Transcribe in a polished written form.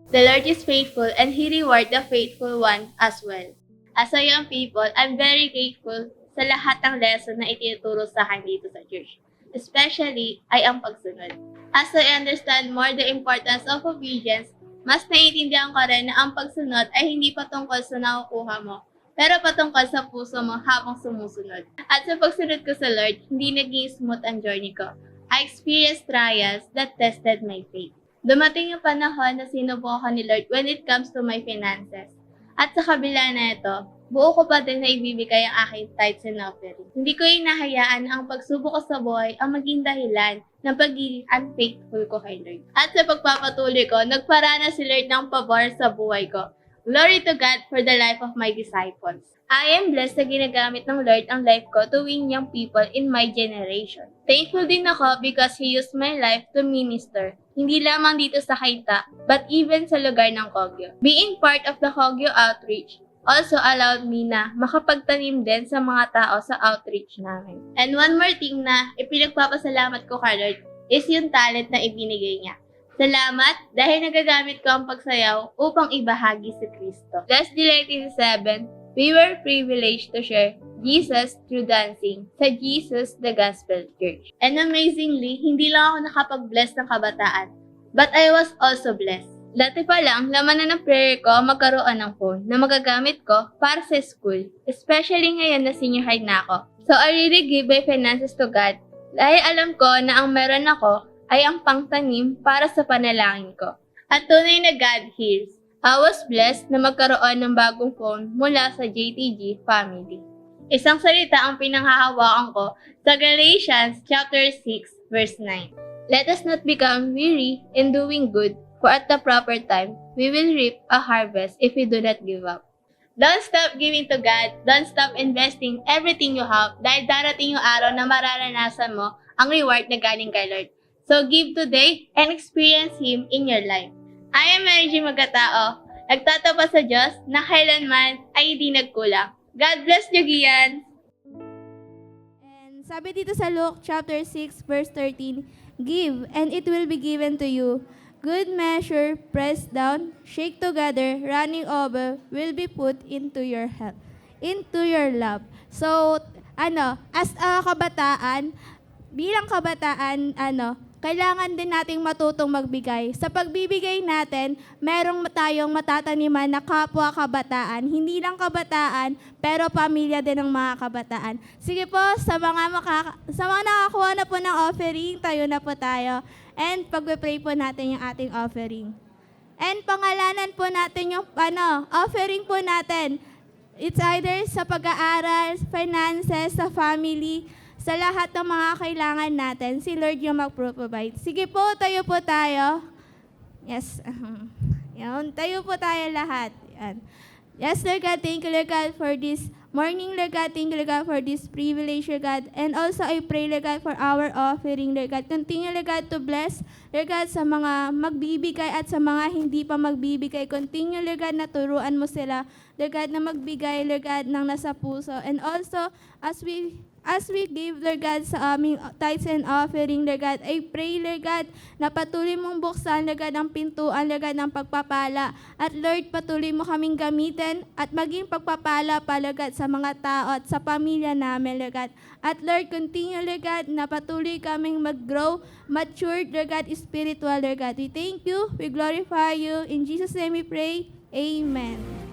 The Lord is faithful and He reward the faithful one as well. As a young people, I'm very grateful sa lahat ng lesson na itinuturo sa akin dito sa church. Especially ay ang pagsunod. As I understand more the importance of obedience, mas naiintindihan ko rin na ang pagsunod ay hindi patungkol sa nakukuha mo, pero patungkol sa puso mo habang sumusunod. At sa pagsunod ko sa Lord, hindi naging smooth ang journey ko. I experienced trials that tested my faith. Dumating yung panahon na sinubukan ni Lord when it comes to my finances. At sa kabila na ito, buo ko pa din na ibibigay ang aking tithes and offering. Hindi ko hinahayaan na ang pagsubok ko sa buhay ang maging dahilan ng pagiging unfaithful ko kay Lord. At sa pagpapatuloy ko, nagparana si Lord ng pabor sa buhay ko. Glory to God for the life of my disciples. I am blessed na ginagamit ng Lord ang life ko to win young people in my generation. Thankful din ako because He used my life to minister. Hindi lamang dito sa Kainta, but even sa lugar ng Kogyo. Being part of the Kogyo outreach also allowed me na makapagtanim din sa mga tao sa outreach namin. And one more thing na ipinagpapasalamat ko kay Lord is yung talent na ibinigay niya. Salamat dahil nagagamit ko ang pagsayaw upang ibahagi si Kristo. Last July 27, we were privileged to share Jesus through dancing sa Jesus the Gospel Church. And amazingly, hindi lang ako nakapag-bless ng kabataan, but I was also blessed. Dati pa lang, laman na ng prayer ko magkaroon ng phone na magagamit ko para sa school, especially ngayon na senior high na ako. So I really give my finances to God dahil alam ko na ang meron ako ay ang pangtanim para sa panalangin ko. At tunay na God hears. I was blessed na magkaroon ng bagong phone mula sa JTG family. Isang salita ang pinanghahawakan ko sa Galatians chapter 6 verse 9. Let us not become weary in doing good, for at the proper time, we will reap a harvest if we do not give up. Don't stop giving to God. Don't stop investing everything you have dahil darating yung araw na mararanasan mo ang reward na galing kay Lord. So give today and experience Him in your life. I am Mary G. Magatao, nagtatapa sa Diyos na kailanman ay hindi nagkulang. God bless you, Gian! And sabi dito sa Luke chapter 6 verse 13, give and it will be given to you. Good measure, pressed down, shake together, running over, will be put into your help, into your lap. So, as a kabataan, bilang kabataan, kailangan din nating matutong magbigay. Sa pagbibigay natin, merong tayong matataniman na kapwa kabataan. Hindi lang kabataan, pero pamilya din ng mga kabataan. Sige po, sa mga nakakuha na po ng offering, tayo na po tayo. And pag-pray po natin yung ating offering. And pangalanan po natin yung offering po natin. It's either sa pag-aaral, finances, sa family, sa lahat ng mga kailangan natin, si Lord yung mag-provide. Sige po, tayo po tayo. Yes. Yan, tayo po tayo lahat. Yan. Yes, Lord God, thank you, Lord God, for this morning, Lord God. Thank you, Lord God, for this privilege, Lord God. And also, I pray, Lord God, for our offering, Lord God. Continue, Lord God, to bless, Lord God, sa mga magbibigay at sa mga hindi pa magbibigay. Continue, Lord God, na turuan mo sila, Lord God, na magbigay, Lord God, ng nasa puso. And also, as we give, Lord God, sa aming tithes and offering, Lord God, I pray, Lord God, na patuloy mong buksan, Lord God, ang pintuan, Lord God, ng pagpapala. At Lord, patuloy mo kaming gamitin at maging pagpapala pa, Lord God, sa mga tao at sa pamilya namin, Lord God. At Lord, continue, Lord God, na patuloy kaming mag-grow, mature, Lord God, spiritual, Lord God. We thank you, we glorify you. In Jesus' name we pray, Amen.